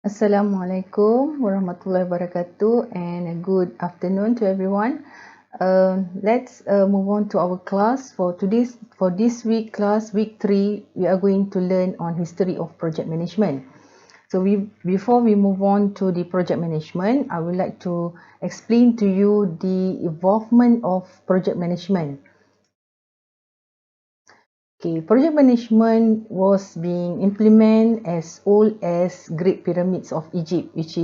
Assalamualaikum warahmatullahi wabarakatuh and a good afternoon to everyone. Let's move on to our class for this week class, week 3. We are going to learn on history of project management. So before we move on to the project management, I would like to explain to you the involvement of project management. Okay, project management was being implemented as old as Great Pyramids of Egypt, which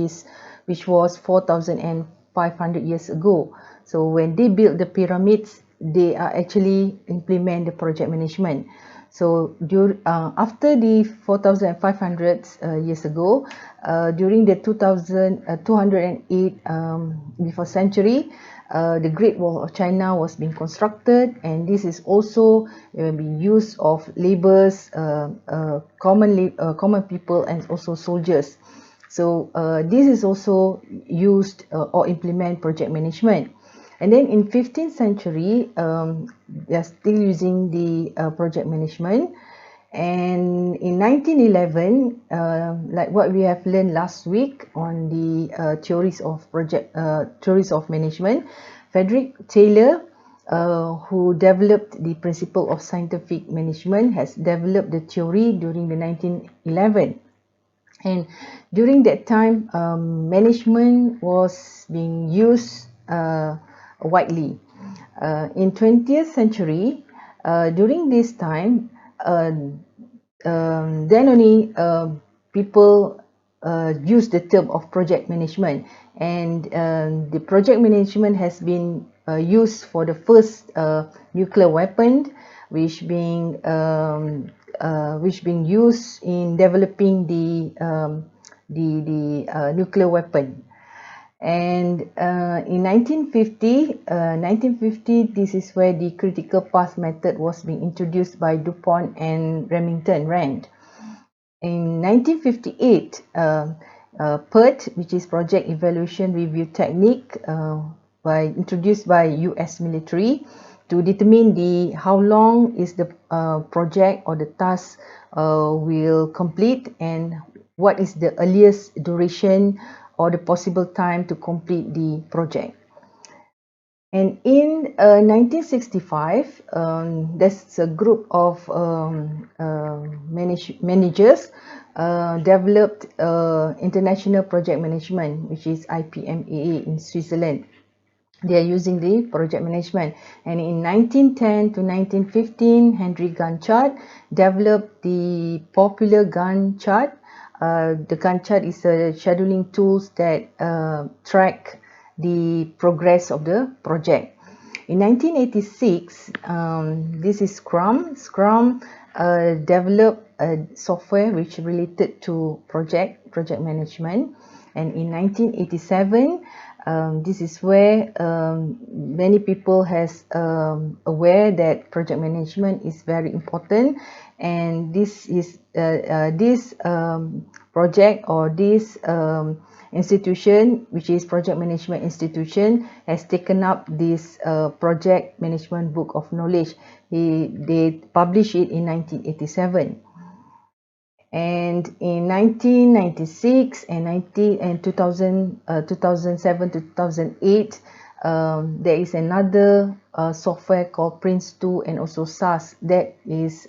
was 4,500 years ago. So when they built the pyramids, they are actually implement the project management. So after the 4,500 years ago, during the 208 before century, the Great Wall of China was being constructed, and this is also being used of laborers, common people, and also soldiers. So this is also used or implement project management. And then in 15th century, they are still using the project management. And in 1911, like what we have learned last week on the theories of management, Frederick Taylor, who developed the principle of scientific management, has developed the theory during the 1911. And during that time, management was being used widely. In 20th century, during this time, then only people use the term of project management, and the project management has been used for the first nuclear weapon, which being used in developing the nuclear weapon. And in 1950, this is where the critical path method was being introduced by DuPont and Remington Rand. In 1958, PERT, which is Project Evaluation Review Technique, introduced by US military to determine how long is the project or the task will complete, and what is the earliest duration or the possible time to complete the project. And in 1965, there's a group of managers developed International Project Management, which is IPMAA in Switzerland. They are using the project management. And in 1910 to 1915, Henry Gantt chart developed the popular Gantt chart. The Gantt chart is a scheduling tools that track the progress of the project. In 1986, this is Scrum. Scrum developed a software which related to project management. And in 1987, this is where many people has aware that project management is very important, and this project or this institution, which is project management institution, has taken up this project management book of knowledge. They published it in 1987. And in 1996 and 2007 to 2008, there is another software called Prince2 and also SAS that is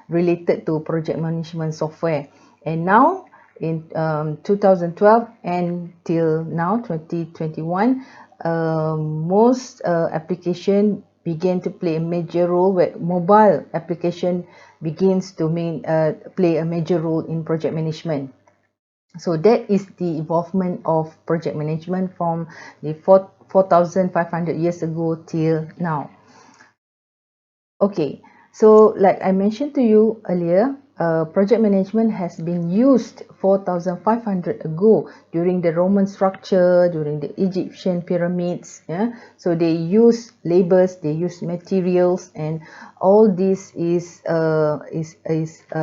related to project management software. And now in 2012 and till now 2021, most application began to play a major role, where mobile application begins to play a major role in project management. So that is the involvement of project management from the 4,500 years ago till now. Okay, so like I mentioned to you earlier, project management has been used 4,500 ago during the Roman structure, during the Egyptian pyramids. Yeah, so they use labors, they use materials, and all this is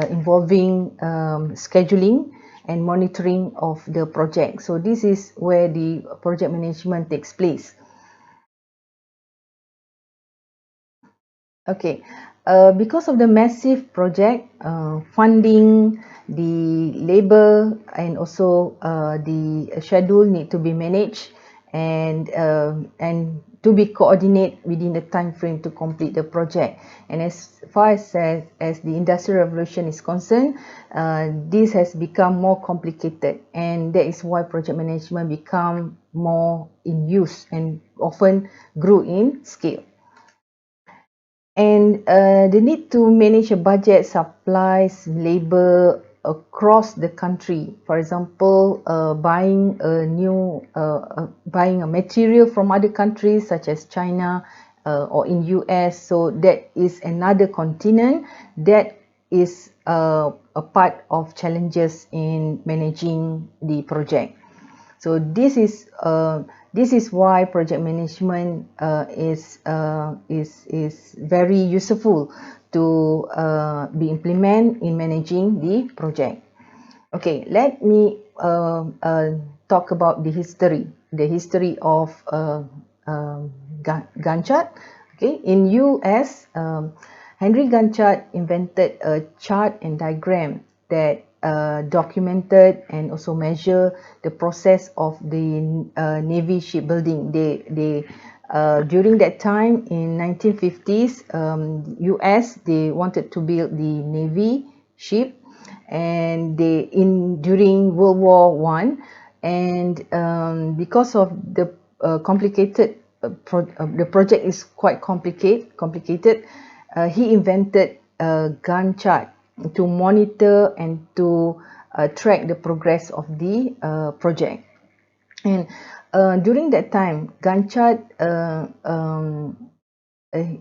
involving scheduling and monitoring of the project. So this is where the project management takes place. Okay, because of the massive project, funding, the labor, and also the schedule need to be managed, and to be coordinated within the time frame to complete the project. And as far as the industrial revolution is concerned, this has become more complicated, and that is why project management become more in use and often grew in scale. And the need to manage a budget, supplies, labor across the country. For example, buying a material from other countries such as China or in US. So that is another continent that is a part of challenges in managing the project. So this is why project management is very useful to be implemented in managing the project. Okay, let me talk about the history of Gantt chart. Okay, in US, Henry Gantt chart invented a chart and diagram that documented and also measure the process of the Navy shipbuilding. They during that time in 1950s, US they wanted to build the Navy ship, and during World War One, and because of the complicated the project is quite complicated. He invented a Gantt chart to monitor and to track the progress of the project. And during that time, Gantt chart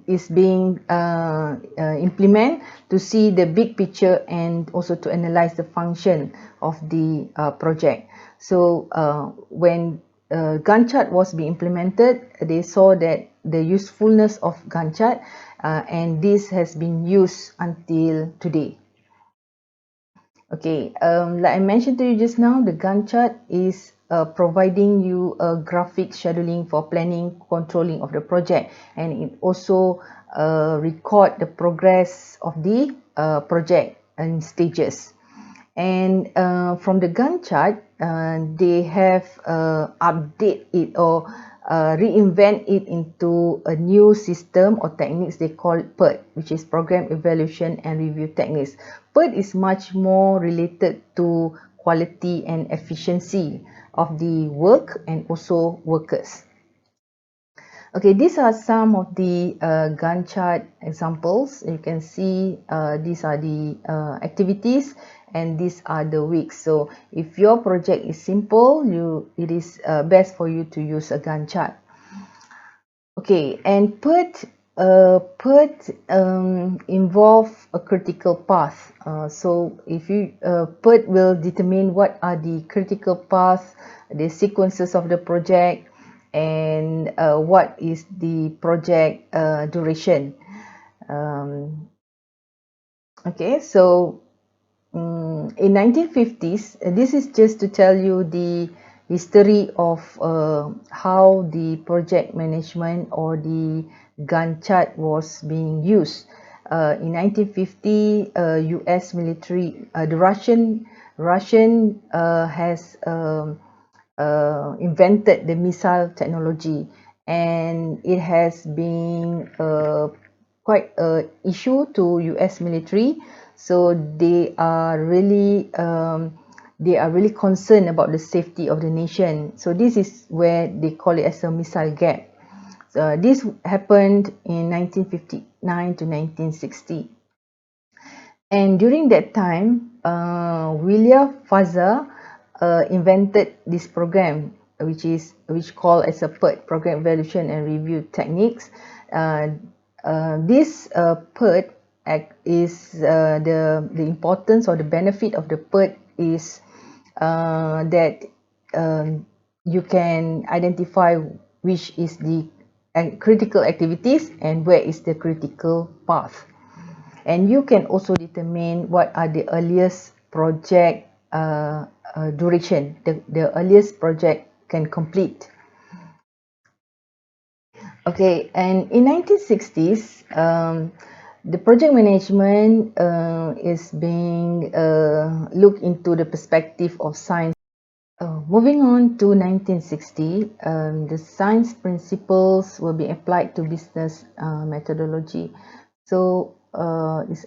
is being implemented to see the big picture and also to analyze the function of the project. So when Gantt chart was being implemented, they saw that the usefulness of Gantt chart, and this has been used until today. Okay, like I mentioned to you just now, the Gantt chart is providing you a graphic scheduling for planning, controlling of the project, and it also record the progress of the project in stages. And from the Gantt chart, they have update it or reinvent it into a new system or techniques they call PERT, which is Program Evaluation and Review Techniques. PERT is much more related to quality and efficiency of the work and also workers. Okay, these are some of the Gantt chart examples. You can see these are the activities and these are the weeks. So if your project is simple, it is best for you to use a Gantt chart. Okay, and PERT involve a critical path. So if you PERT will determine what are the critical paths, the sequences of the project, and what is the project duration. Okay, so in 1950s, this is just to tell you the history of how the project management or the Gantt chart was being used. In 1950, US military, the Russian has invented the missile technology, and it has been quite an issue to US military. So they are really concerned about the safety of the nation. So this is where they call it as a missile gap. So this happened in 1959 to 1960. And during that time, William Faza invented this program, which called as a PERT, Program Evaluation and Review Techniques. This PERT is the importance or the benefit of the PERT is that you can identify which is the critical activities and where is the critical path. And you can also determine what are the earliest project duration, the earliest project can complete. Okay, and in 1960s, the project management is being looked into the perspective of science. Moving on to 1960, the science principles will be applied to business methodology. So it's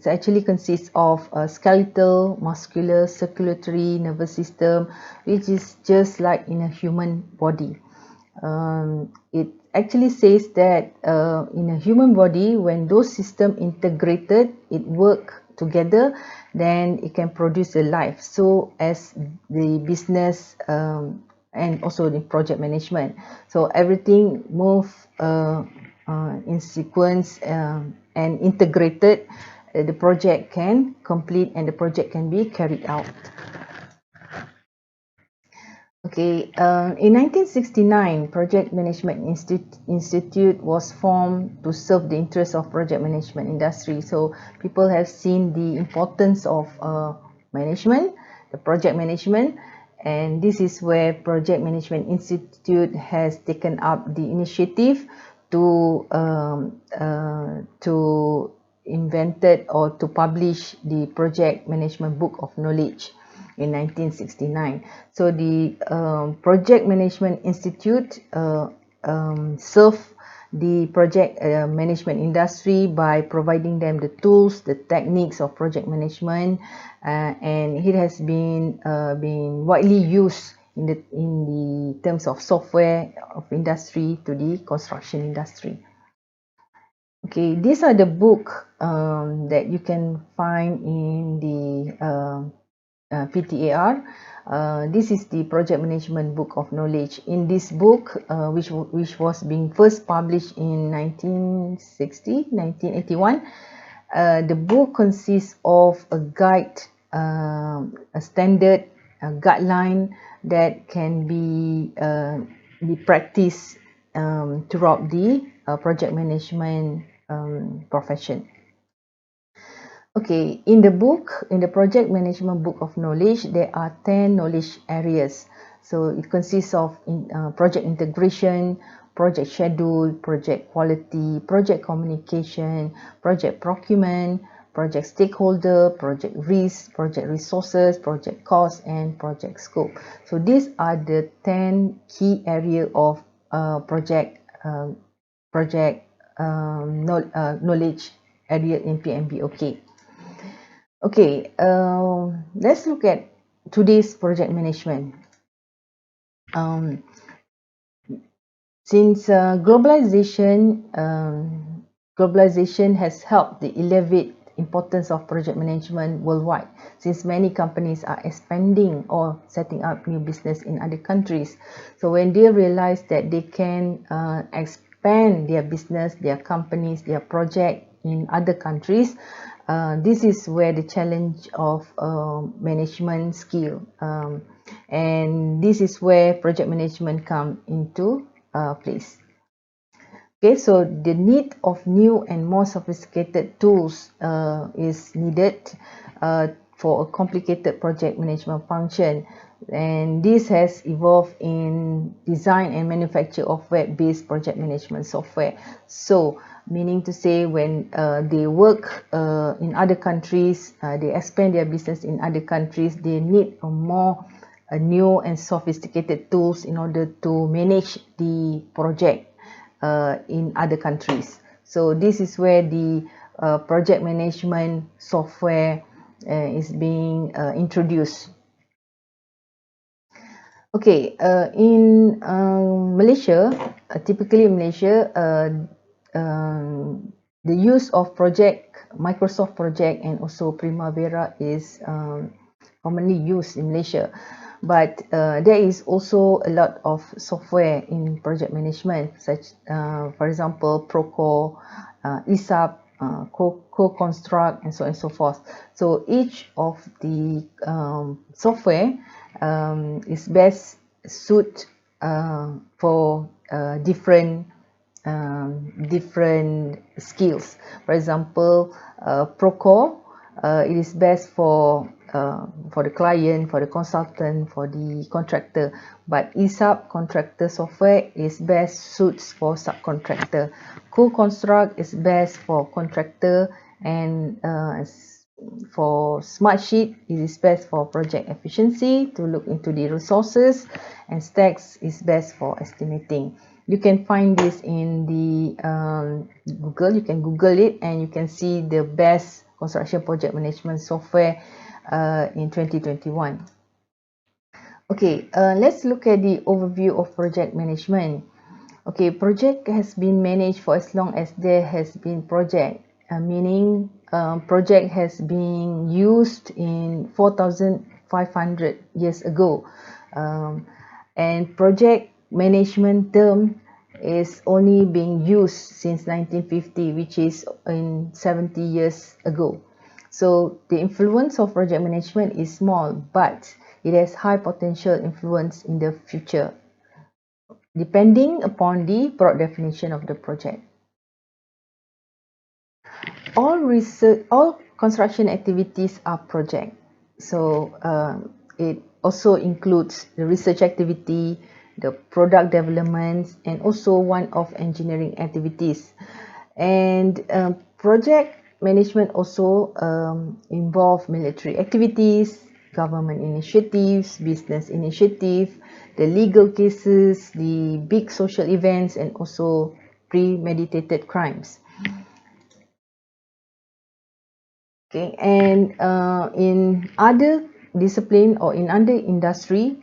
actually consists of a skeletal, muscular, circulatory nervous system, which is just like in a human body. It actually says that in a human body, when those systems integrated, it work together, then it can produce a life. So as the business and also the project management, so everything move in sequence and integrated, the project can complete and the project can be carried out. Okay, in 1969, Project Management Institute was formed to serve the interests of project management industry. So people have seen the importance of management, the project management, and this is where Project Management Institute has taken up the initiative to invented or to publish the Project Management Book of Knowledge in 1969. So the Project Management Institute served the project management industry by providing them the tools, the techniques of project management, and it has been widely used in the terms of software of industry to the construction industry. Okay, these are the book that you can find in the PTAR. This is the Project Management Book of Knowledge. In this book, which was being first published in 1981, the book consists of a guide, a standard guideline that can be practiced throughout the project management profession. Okay, in the book, in the Project Management Book of Knowledge, there are 10 knowledge areas. So it consists of project integration, project schedule, project quality, project communication, project procurement, project stakeholder, project risk, project resources, project cost, and project scope. So these are the 10 key areas of project knowledge area in PMBOK. Okay, let's look at today's project management. Since globalization has helped the elevate importance of project management worldwide, since many companies are expanding or setting up new business in other countries. So when they realize that they can expand their business, their companies, their project in other countries, this is where the challenge of management skill, and this is where project management come into place. Okay, so the need of new and more sophisticated tools is needed for a complicated project management function, and this has evolved in design and manufacture of web-based project management software. So meaning to say, when they work in other countries, they expand their business in other countries, they need a new and sophisticated tools in order to manage the project in other countries. So this is where the project management software is being introduced. Okay, in Malaysia, typically in Malaysia, the use of Microsoft Project and also Primavera is commonly used in Malaysia. But there is also a lot of software in project management, such for example Procore, ESAP, Co-Construct, and so on and so forth. So each of the software is best suit for different skills. For example, Procore It is best for the client, for the consultant, for the contractor. But ESUP contractor software is best suits for subcontractor. Co-construct is best for contractor, and for Smartsheet, it is best for project efficiency, to look into the resources, and Stacks is best for estimating. You can find this in the Google. You can Google it and you can see the best construction project management software in 2021. Okay, let's look at the overview of project management. Okay, project has been managed for as long as there has been project, meaning project has been used in 4,500 years ago. And project management term is only being used since 1950, which is in 70 years ago. So the influence of project management is small, but it has high potential influence in the future, depending upon the broad definition of the project. All construction activities are project. So it also includes the research activity, the product development, and also one-off engineering activities. And project management also involve military activities, government initiatives, business initiative, the legal cases, the big social events, and also premeditated crimes. Okay, and in other discipline or in other industry,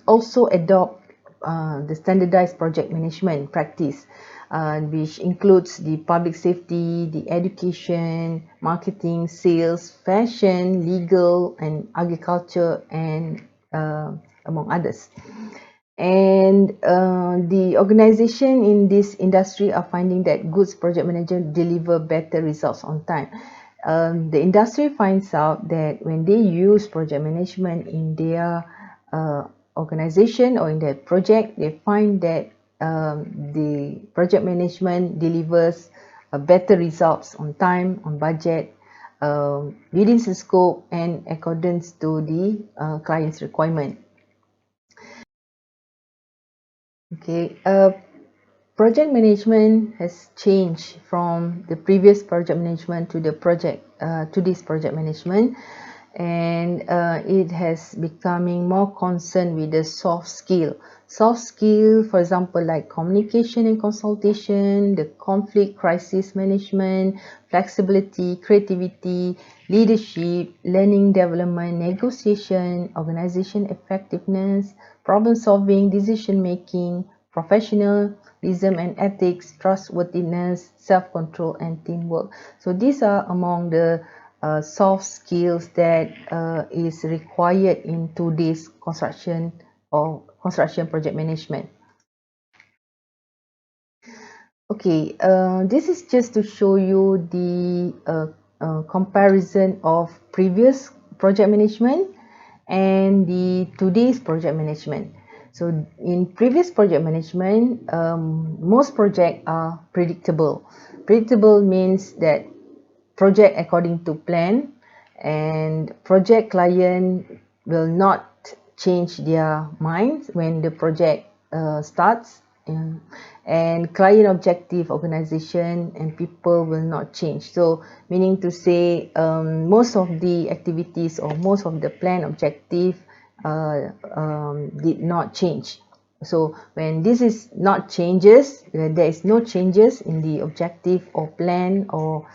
also adopt the standardized project management practice, which includes the public safety, the education, marketing, sales, fashion, legal, and agriculture, and among others. And the organization in this industry are finding that good project managers deliver better results on time. The industry finds out that when they use project management in their organization or in their project, they find that the project management delivers better results on time, on budget, within the scope, and accordance to the client's requirement. Okay, project management has changed from the previous project management to this project management, and it has becoming more concerned with the soft skill. Soft skill, for example, like communication and consultation, the conflict crisis management, flexibility, creativity, leadership, learning development, negotiation, organization effectiveness, problem solving, decision making, professionalism and ethics, trustworthiness, self-control, and teamwork. So these are among the soft skills that is required in today's construction or construction project management. Okay, this is just to show you the comparison of previous project management and the today's project management. So in previous project management, most projects are predictable. Predictable means that project according to plan, and project client will not change their minds when the project starts, and client objective, organization, and people will not change. So meaning to say, most of the activities or most of the plan objective did not change. So when this is not changes, there is no changes in the objective or plan or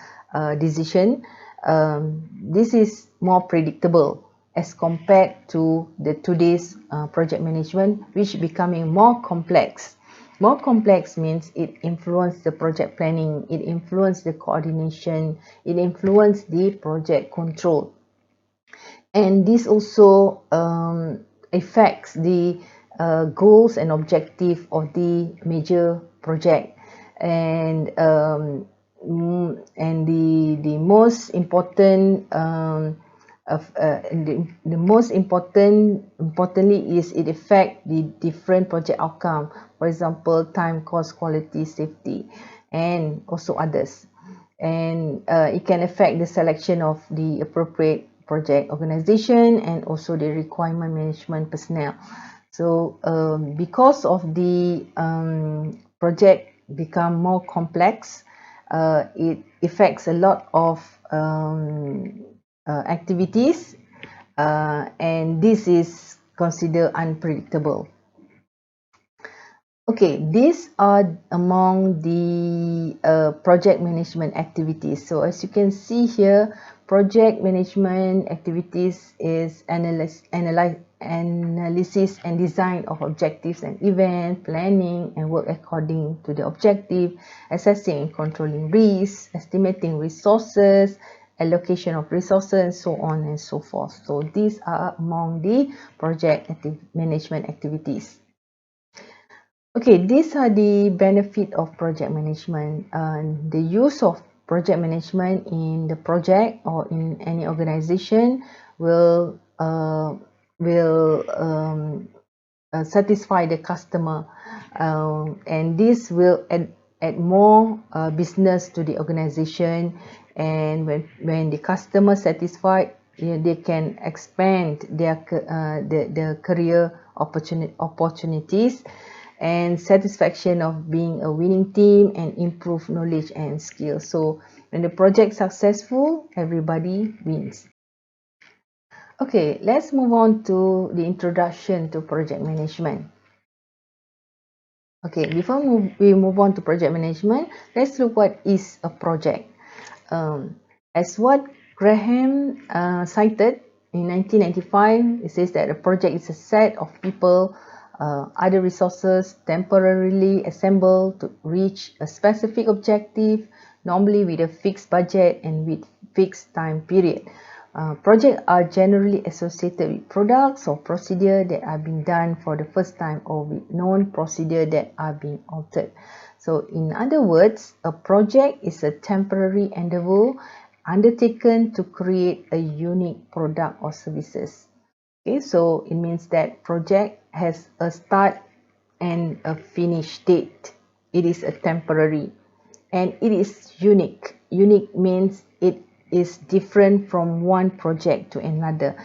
decision, this is more predictable as compared to the today's project management, which becoming more complex. More complex means it influences the project planning, it influences the coordination, it influences the project control, and this also affects the goals and objective of the major project. And the most important the most importantly is it affect the different project outcome, for example time, cost, quality, safety, and also others. and it can affect the selection of the appropriate project organization and also the requirement management personnel. So because of the project become more complex, it affects a lot of activities, and this is considered unpredictable. Okay, these are among the project management activities. So as you can see here, project management activities is analysis and design of objectives and event, planning and work according to the objective, assessing and controlling risks, estimating resources, allocation of resources, and so on and so forth. So these are among the project management activities. Okay, these are the benefit of project management. The use of project management in the project or in any organization will satisfy the customer, and this will add more business to the organization. And when the customer satisfied, they can expand their the career opportunities and satisfaction of being a winning team and improve knowledge and skills. So when the project successful, everybody wins. Okay, let's move on to the introduction to project management. Okay, before we move on to project management, let's look what is a project. As what Graham cited in 1995, it says that a project is a set of people, other resources temporarily assembled to reach a specific objective, normally with a fixed budget and with fixed time period. Projects are generally associated with products or procedures that are being done for the first time or with known procedures that are being altered. So in other words, a project is a temporary endeavor undertaken to create a unique product or services. Okay, so it means that project has a start and a finish date. It is a temporary and it is unique. Unique means it is different from one project to another.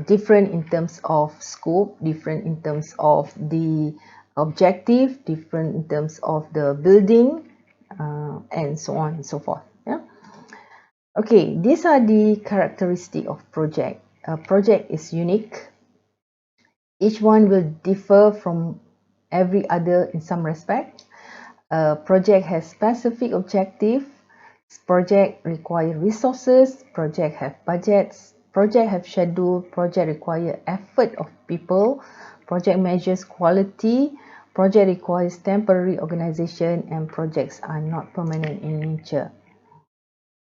Different in terms of scope, different in terms of the objective, different in terms of the building, and so on and so forth. Yeah. Okay, these are the characteristics of project. A project is unique. Each one will differ from every other in some respect. A project has specific objective. Project require resources. Project have budgets. Project have schedule. Project require effort of people. Project measures quality. Project requires temporary organization, and projects are not permanent in nature.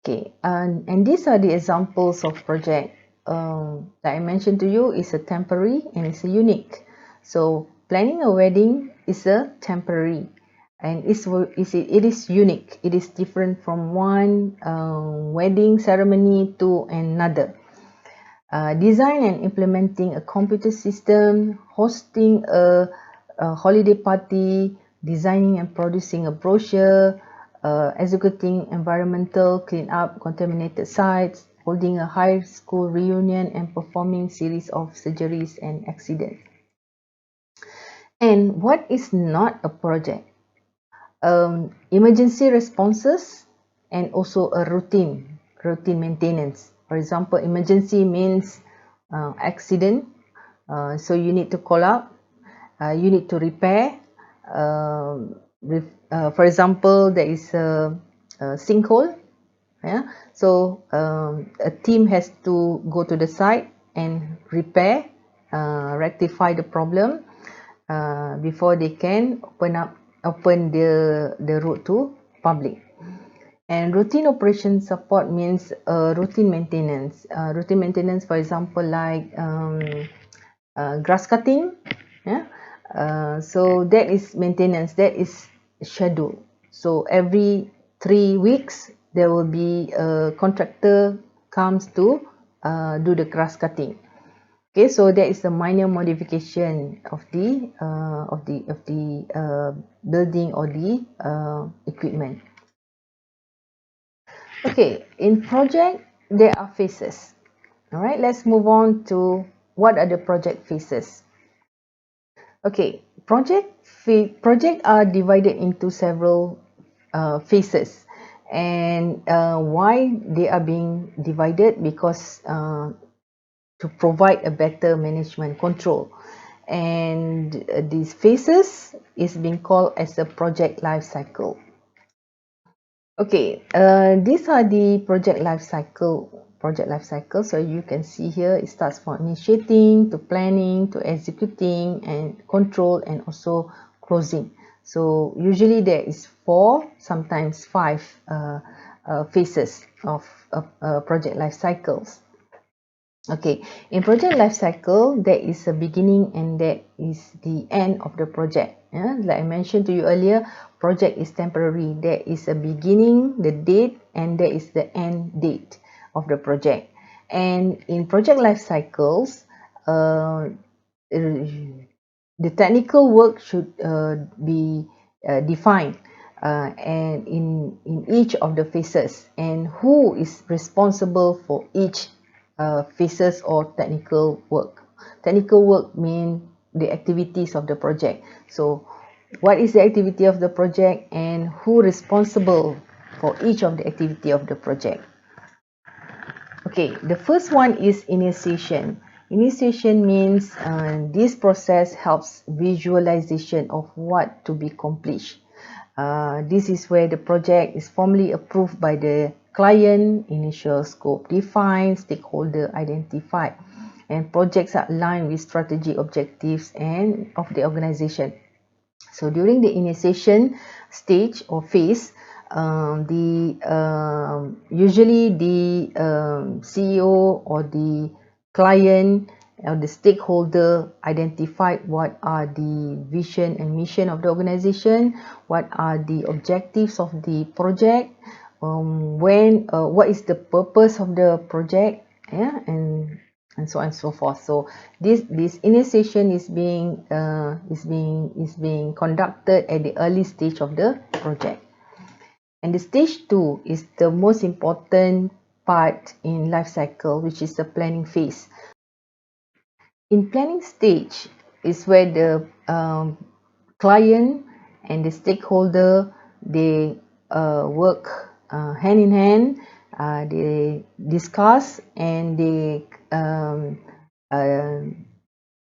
Okay, and these are the examples of project that I mentioned to you is a temporary and it's a unique. So planning a wedding is a temporary and it is unique. It is different from one wedding ceremony to another. Design and implementing a computer system, hosting a holiday party, designing and producing a brochure, executing environmental cleanup contaminated sites, holding a high school reunion, and performing series of surgeries and accidents. And what is not a project? Emergency responses and also a routine maintenance. For example, emergency means accident, so you need to call up, you need to repair. For example, there is a sinkhole. Yeah, so a team has to go to the site and repair, rectify the problem before they can open the road to public. And routine operation support means routine maintenance. Routine maintenance, for example, like grass cutting. Yeah, so that is maintenance. That is schedule. So every 3 weeks there will be a contractor comes to do the grass cutting. Okay, so that is the minor modification of the building or the equipment. Okay, in project, there are phases. All right, let's move on to what are the project phases. Okay, project are divided into several phases, and why they are being divided, because to provide a better management control, and these phases is being called as a project life cycle. Okay, these are the project life cycle. So you can see here it starts from initiating to planning to executing and control and also closing. So usually there is 4, sometimes 5 phases of project life cycles. Okay, in project life cycle, there is a beginning and there is the end of the project. Yeah? Like I mentioned to you earlier, project is temporary. There is a beginning, the date, and there is the end date of the project. And in project life cycles, the technical work should be defined and in each of the phases, and who is responsible for each phases or technical work. Technical work mean the activities of the project. So what is the activity of the project and who responsible for each of the activity of the project. Okay, the first one is initiation. Initiation means this process helps visualization of what to be accomplished. This is where the project is formally approved by the client, initial scope defined, stakeholder identified, and projects are aligned with strategic objectives and of the organization. So during the initiation stage or phase, usually the CEO or the client or the stakeholder identified what are the vision and mission of the organization, what are the objectives of the project, what is the purpose of the project, yeah, and so on and so forth. So this initiation is being conducted at the early stage of the project. And the stage 2 is the most important part in life cycle, which is the planning phase. In planning stage is where the client and the stakeholder, they work hand in hand, they discuss and they uh,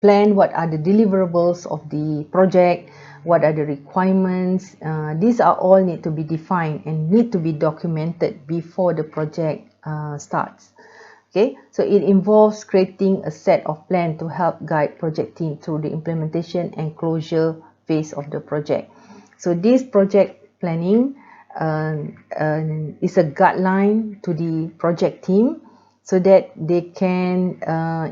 plan what are the deliverables of the project, what are the requirements. These are all need to be defined and need to be documented before the project starts. Okay, so it involves creating a set of plan to help guide project team through the implementation and closure phase of the project. So this project planning is a guideline to the project team so that they can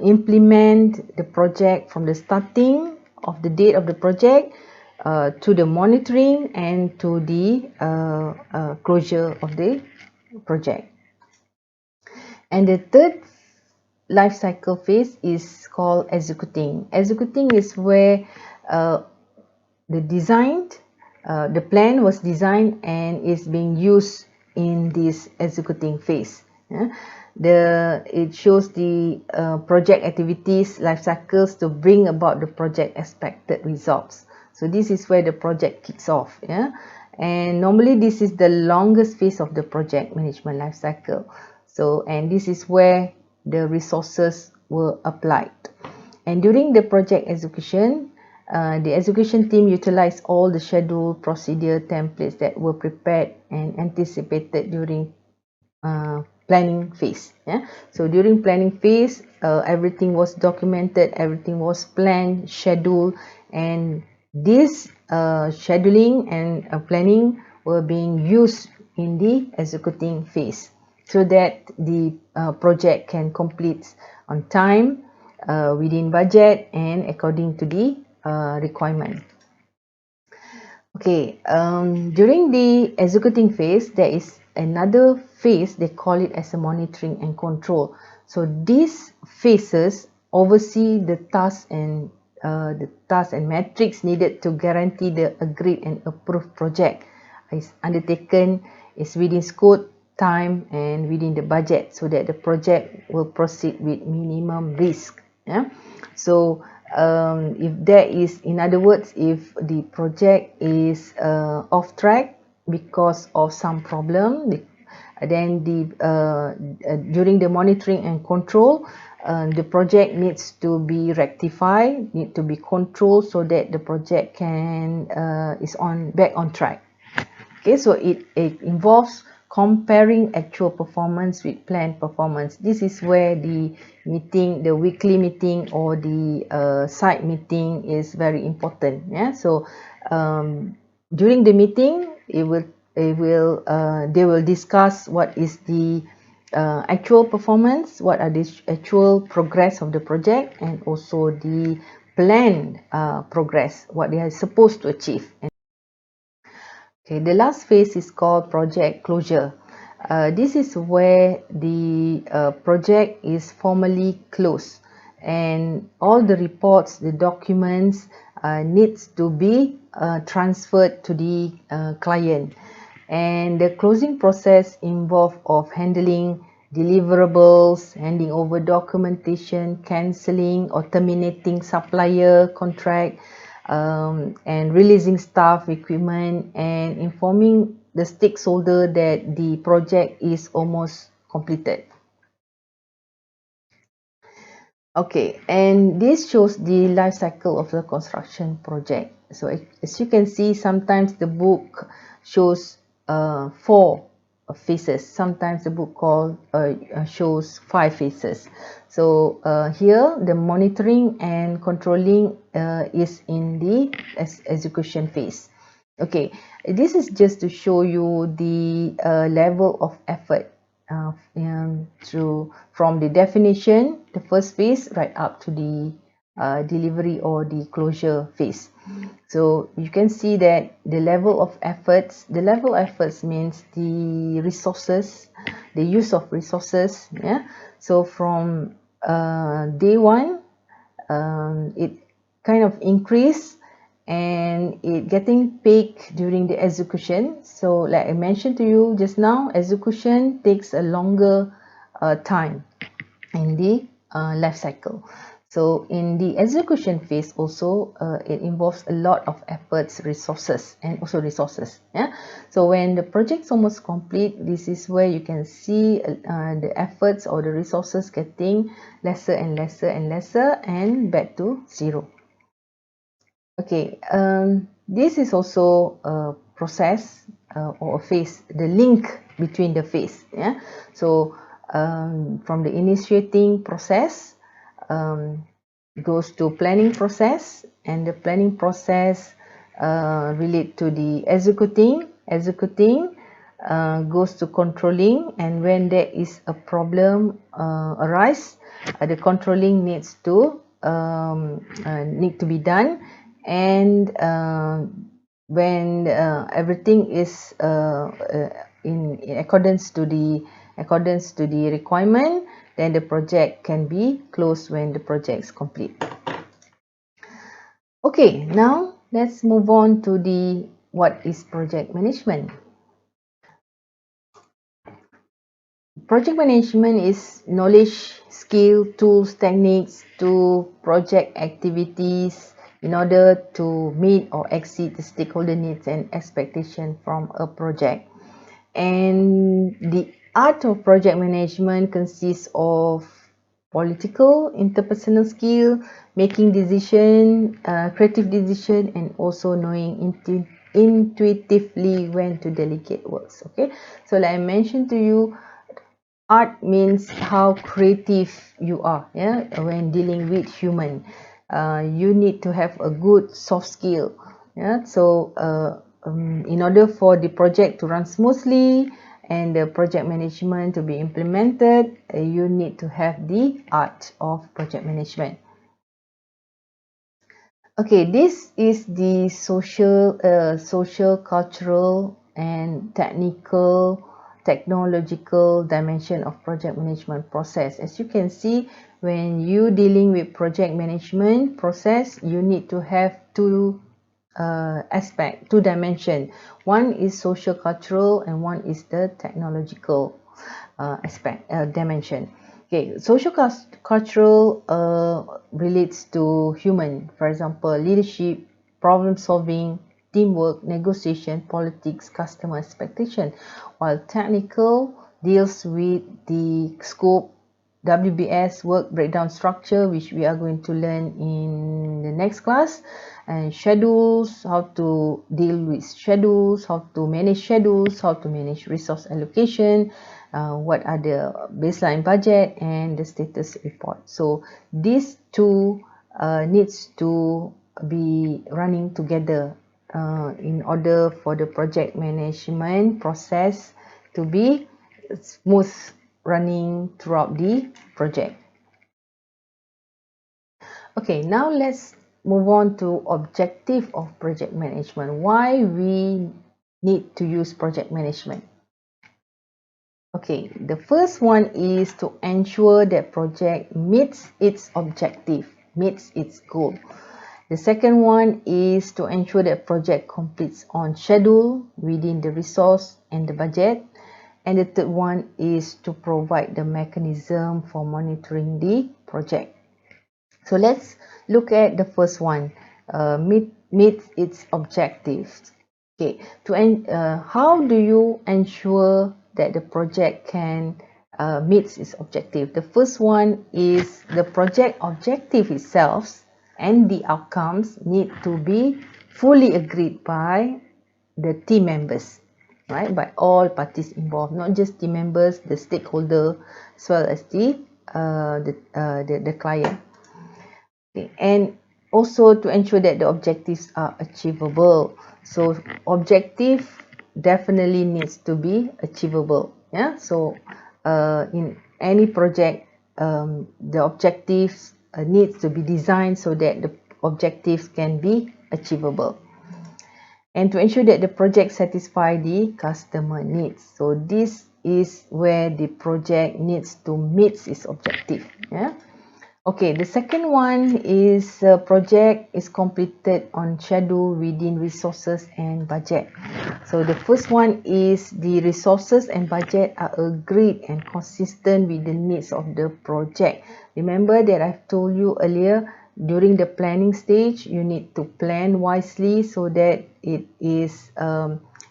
implement the project from the starting of the date of the project to the monitoring and to the closure of the project. And the third life cycle phase is called executing. Executing is where the plan was designed and is being used in this executing phase. Yeah? It shows the project activities life cycles to bring about the project expected results. So this is where the project kicks off. Yeah? And normally this is the longest phase of the project management life cycle. So, and this is where the resources were applied. And during the project execution, the execution team utilized all the schedule, procedure, templates that were prepared and anticipated during planning phase. Yeah? So during planning phase, everything was documented, everything was planned, scheduled, and this scheduling and planning were being used in the executing phase so that the project can complete on time, within budget, and according to the requirement. Okay, during the executing phase, there is another phase, they call it as a monitoring and control. So these phases oversee the tasks and metrics needed to guarantee the agreed and approved project is undertaken, is within scope time and within the budget, so that the project will proceed with minimum risk. Yeah. So if there is, in other words, if the project is off track because of some problem, then during the monitoring and control, the project needs to be rectified, need to be controlled, so that the project can is back on track. Okay, so it involves comparing actual performance with planned performance. This is where the meeting, the weekly meeting or the site meeting is very important. Yeah, so during the meeting, they will discuss what is the actual performance, what are the actual progress of the project, and also the planned progress, what they are supposed to achieve. Okay, the last phase is called project closure. This is where the project is formally closed, and all the reports, the documents needs to be transferred to the client. And the closing process involves of handling deliverables, handing over documentation, cancelling or terminating supplier contract, and releasing staff, equipment, and informing the stakeholder that the project is almost completed. Okay, and this shows the life cycle of the construction project. So as you can see, sometimes the book shows 4 phases. Sometimes the book shows 5 phases. So here the monitoring and controlling is in the execution phase. Okay, this is just to show you the level of effort from the definition, the first phase, right up to the delivery or the closure phase. So you can see that the level of efforts means the resources, the use of resources. Yeah. So from day one, it kind of increase, and it getting peak during the execution. So like I mentioned to you just now, execution takes a longer time in the life cycle. So in the execution phase also, it involves a lot of efforts, resources, and also resources. Yeah. So when the project's almost complete, this is where you can see the efforts or the resources getting lesser and lesser and lesser, and back to zero. Okay, this is also a process or a phase, the link between the phase. Yeah. So from the initiating process, goes to planning process, and the planning process relate to the executing goes to controlling, and when there is a problem arise, the controlling needs to be done, and when everything is in accordance to the requirement, then the project can be closed when the project is complete. Okay, now let's move on to the what is project management. Project management is knowledge, skill, tools, techniques to project activities in order to meet or exceed the stakeholder needs and expectation from a project. And the art of project management consists of political, interpersonal skill, making decision, creative decision, and also knowing intuitively when to delegate works. Okay, so like I mentioned to you, art means how creative you are. Yeah, when dealing with human, you need to have a good soft skill. Yeah, so in order for the project to run smoothly and the project management to be implemented, you need to have the art of project management. Okay, this is the social, cultural, and technological dimension of project management process. As you can see, when you dealing with project management process, you need to have two aspect, two dimension. One is social cultural and one is the technological aspect, dimension. Okay, social cultural relates to human, for example, leadership, problem solving, teamwork, negotiation, politics, customer expectation, while technical deals with the scope, WBS, work breakdown structure, which we are going to learn in the next class, and schedules, how to deal with schedules, how to manage resource allocation, what are the baseline budget and the status report. So these two needs to be running together in order for the project management process to be smooth running throughout the project. Okay, now let's move on to objective of project management. Why we need to use project management? Okay, the first one is to ensure that project meets its objective, meets its goal. The second one is to ensure that project completes on schedule, within the resource and the budget. And the third one is to provide the mechanism for monitoring the project. So let's look at the first one, meet its objectives. Okay, how do you ensure that the project can meet its objective? The first one is the project objective itself and the outcomes need to be fully agreed by the team members, right? By all parties involved, not just team members, the stakeholder, as well as the client. Okay. And also to ensure that the objectives are achievable. So objective definitely needs to be achievable. Yeah. So in any project, the objectives needs to be designed so that the objectives can be achievable, and to ensure that the project satisfy the customer needs. So this is where the project needs to meet its objective. Yeah. Okay, the second one is project is completed on schedule, within resources and budget. So the first one is the resources and budget are agreed and consistent with the needs of the project. Remember that I've told you earlier, during the planning stage, you need to plan wisely so that it is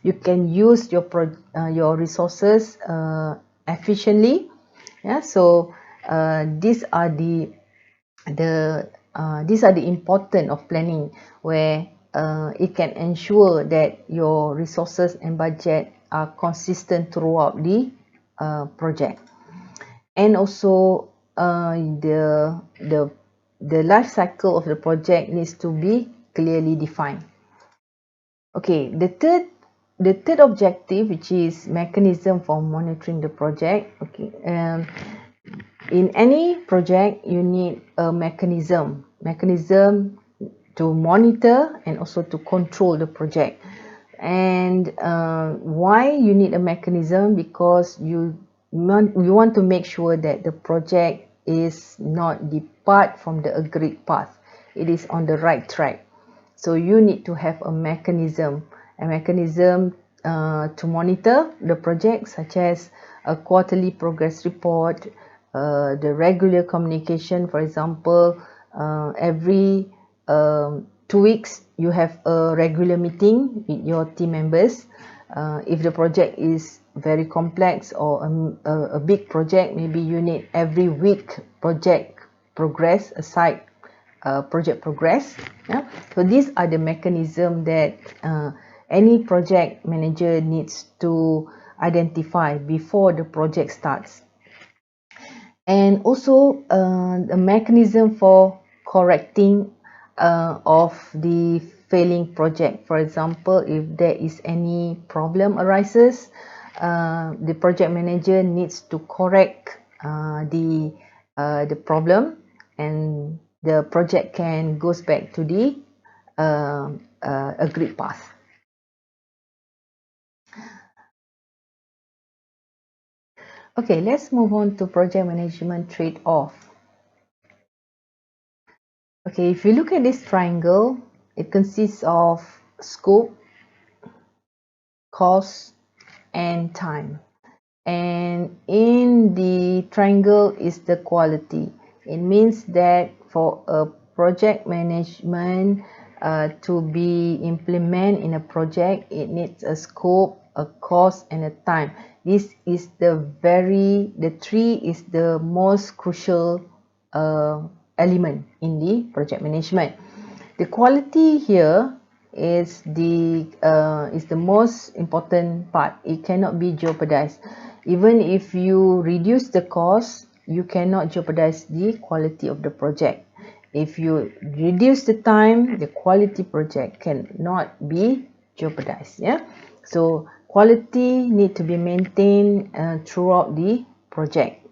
you can use your resources efficiently. Yeah, so these are the important of planning, where it can ensure that your resources and budget are consistent throughout the project. And also the life cycle of the project needs to be clearly defined. Okay, the third objective, which is mechanism for monitoring the project. Okay, in any project you need a mechanism to monitor and also to control the project. And why you need a mechanism? Because you want to make sure that the project is not depart from the agreed path, it is on the right track. So you need to have a mechanism to monitor the project, such as a quarterly progress report, the regular communication. For example, every 2 weeks you have a regular meeting with your team members. If the project is very complex or a big project, maybe you need every week project progress, aside project progress. Yeah? So these are the mechanism that any project manager needs to identify before the project starts. And also the mechanism for correcting of the failing project. For example, if there is any problem arises, the project manager needs to correct the problem, and the project can goes back to the agreed path. Okay, let's move on to project management trade-off. Okay, if you look at this triangle, it consists of scope, cost, and time. And in the triangle is the quality. It means that for a project management to be implemented in a project, it needs a scope, a cost, and a time. This is the three is the most crucial element in the project management. The quality here is the most important part. It cannot be jeopardized. Even if you reduce the cost, you cannot jeopardize the quality of the project. If you reduce the time, the quality project cannot be jeopardized. Yeah. So quality need to be maintained throughout the project.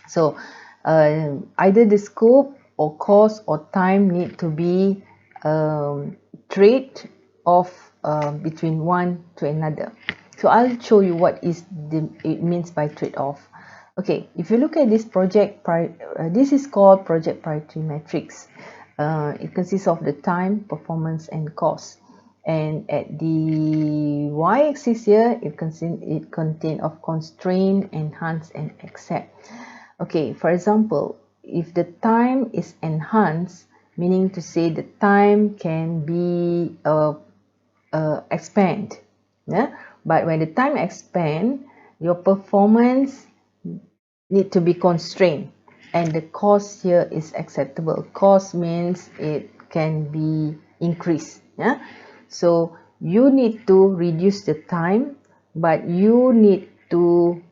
So either the scope or cost or time need to be trade off between one to another. So I'll show you what it means by trade-off. Okay, if you look at this project, this is called project priority matrix. It consists of the time, performance, and cost. And at the y-axis here, it contains of constraint, enhance, and accept. Okay, for example, if the time is enhanced, meaning to say the time can be expand. Yeah? But when the time expand, your performance need to be constrained, and the cost here is acceptable. Cost means it can be increased. Yeah? So you need to reduce the time, but you need to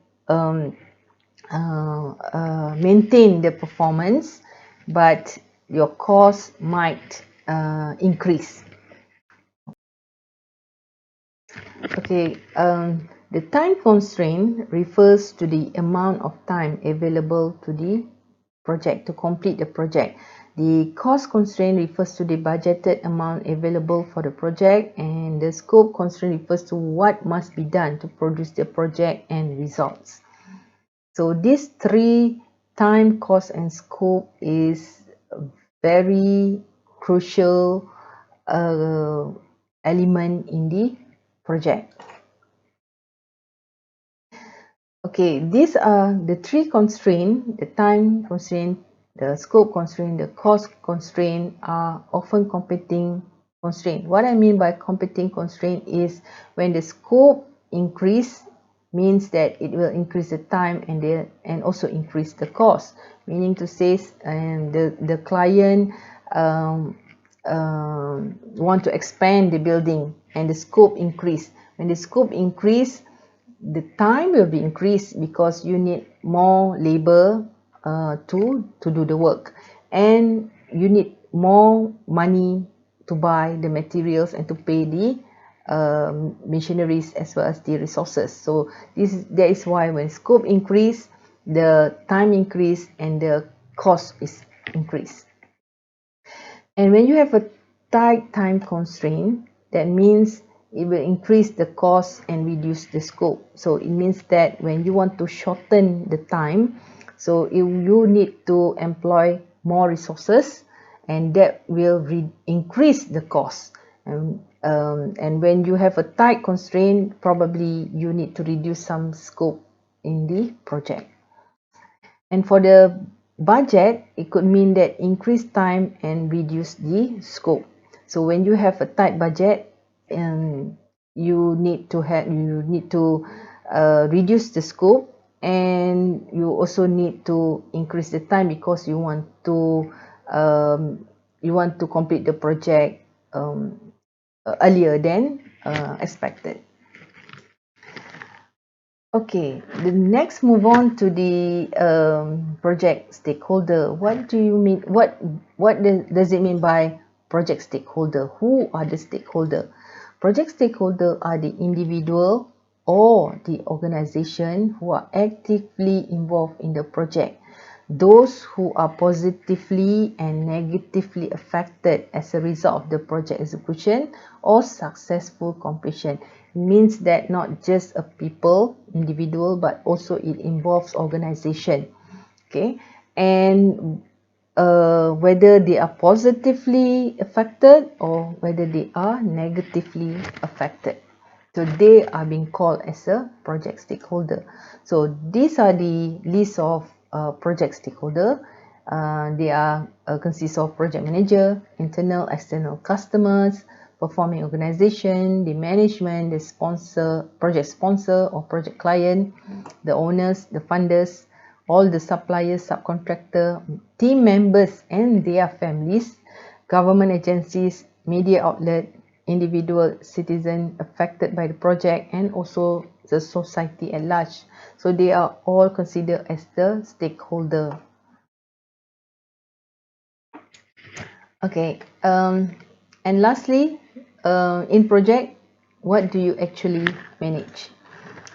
maintain the performance, but your cost might increase. Okay, the time constraint refers to the amount of time available to the project to complete the project. The cost constraint refers to the budgeted amount available for the project, and the scope constraint refers to what must be done to produce the project and results. So these three, time, cost, and scope, is a very crucial element in the project. Okay, these are the three constraints: the time constraint, the scope constraint, the cost constraint are often competing constraint. What I mean by competing constraint is when the scope increase means that it will increase the time and also increase the cost, meaning to say the client want to expand the building and the scope increase. When the scope increase, the time will be increased because you need more labor to do the work, and you need more money to buy the materials and to pay the machineries as well as the resources. So that is why when scope increase, the time increase and the cost is increased. And when you have a tight time constraint, that means it will increase the cost and reduce the scope. So it means that when you want to shorten the time, so you need to employ more resources, and that will increase the cost. And when you have a tight constraint, probably you need to reduce some scope in the project. And for the budget, it could mean that increase time and reduce the scope. So when you have a tight budget, you need to reduce the scope, and you also need to increase the time because you want to complete the project earlier than expected. Okay, the next move on to the project stakeholder. What do you mean? What does it mean by project stakeholder? Who are the stakeholder? Project stakeholder are the individual or the organization who are actively involved in the project. Those who are positively and negatively affected as a result of the project execution or successful completion. It means that not just a individual, but also it involves organization. Okay, and whether they are positively affected or whether they are negatively affected. So they are being called as a project stakeholder. So these are the list of project stakeholder. They are consist of project manager, internal, external customers, performing organization, the management, the sponsor, project sponsor or project client, the owners, the funders, all the suppliers, subcontractor, team members and their families, government agencies, media outlet, individual citizen affected by the project, and also the society at large. So they are all considered as the stakeholder. Okay, and lastly, in project, what do you actually manage?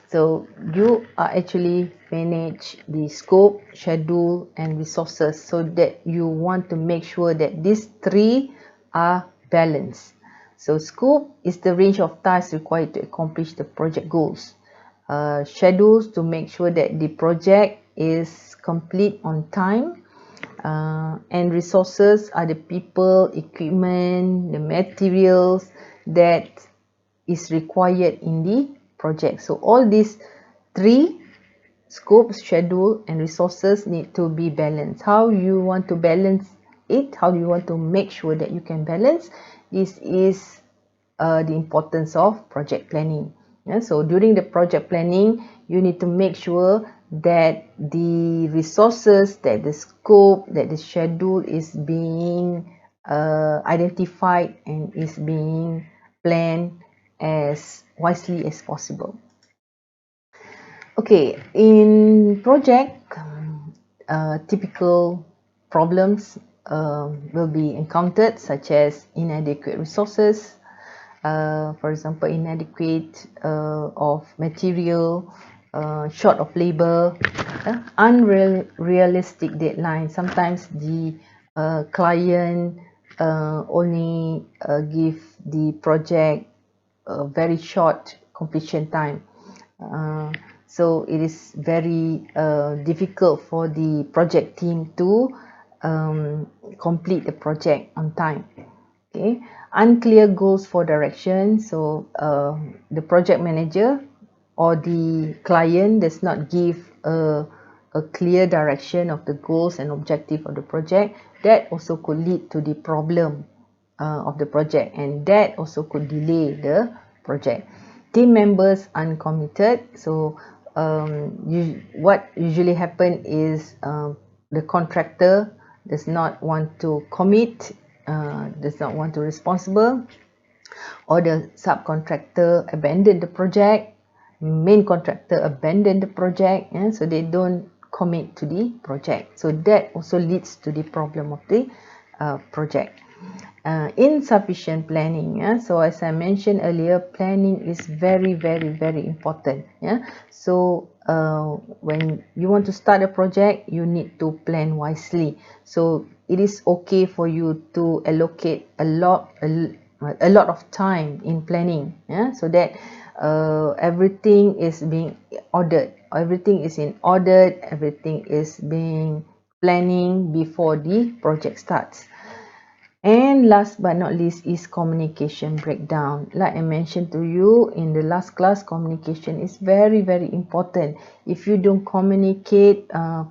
So you are actually manage the scope, schedule and resources, so that you want to make sure that these three are balanced. So scope is the range of tasks required to accomplish the project goals. Schedules to make sure that the project is complete on time. And resources are the people, equipment, the materials that is required in the project. So all these three, scope, schedule and resources, need to be balanced. How you want to balance it, how you want to make sure that you can balance, this is the importance of project planning. So during the project planning, you need to make sure that the resources, that the scope, that the schedule is being identified and is being planned as wisely as possible. Okay, in project, typical problems will be encountered, such as inadequate resources, for example, inadequate of material, short of labor, unrealistic deadline. Sometimes the client only give the project a very short completion time. So it is very difficult for the project team to complete the project on time. Okay, unclear goals for direction. So the project manager or the client does not give a clear direction of the goals and objective of the project. That also could lead to the problem of the project, and that also could delay the project. Team members uncommitted. So what usually happen is the contractor does not want to commit, does not want to responsible, or the subcontractor abandon the project, main contractor abandon the project, so they don't commit to the project. So that also leads to the problem of the project. Insufficient planning. So as I mentioned earlier, planning is very important. So when you want to start a project, you need to plan wisely. So it is okay for you to allocate a lot of time in planning, so that everything is being ordered, everything is in order, everything is being planning before the project starts. And last but not least is communication breakdown. Like I mentioned to you in the last class, communication is very important. If you don't communicate, the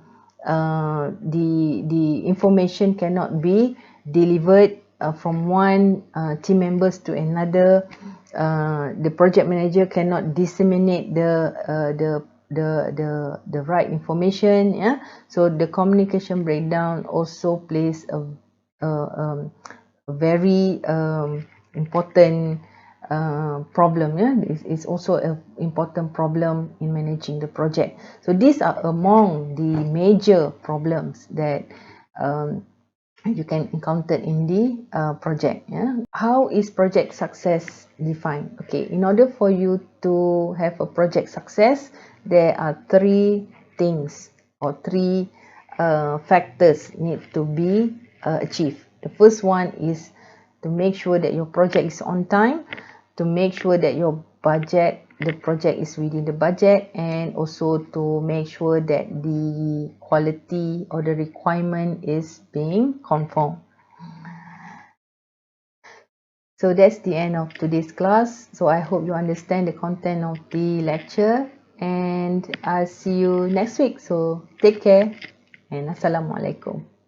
information cannot be delivered from one team members to another. The project manager cannot disseminate the right information. So the communication breakdown also plays a very important problem. It's also an important problem in managing the project. So these are among the major problems that you can encounter in the project. How is project success defined? Okay, in order for you to have a project success, there are three things or three factors need to be achieved. The first one is to make sure that your project is on time, to make sure that your budget the project is within the budget, and also to make sure that the quality or the requirement is being conformed. So that's the end of today's class. So I hope you understand the content of the lecture, and I'll see you next week. So take care and Assalamualaikum.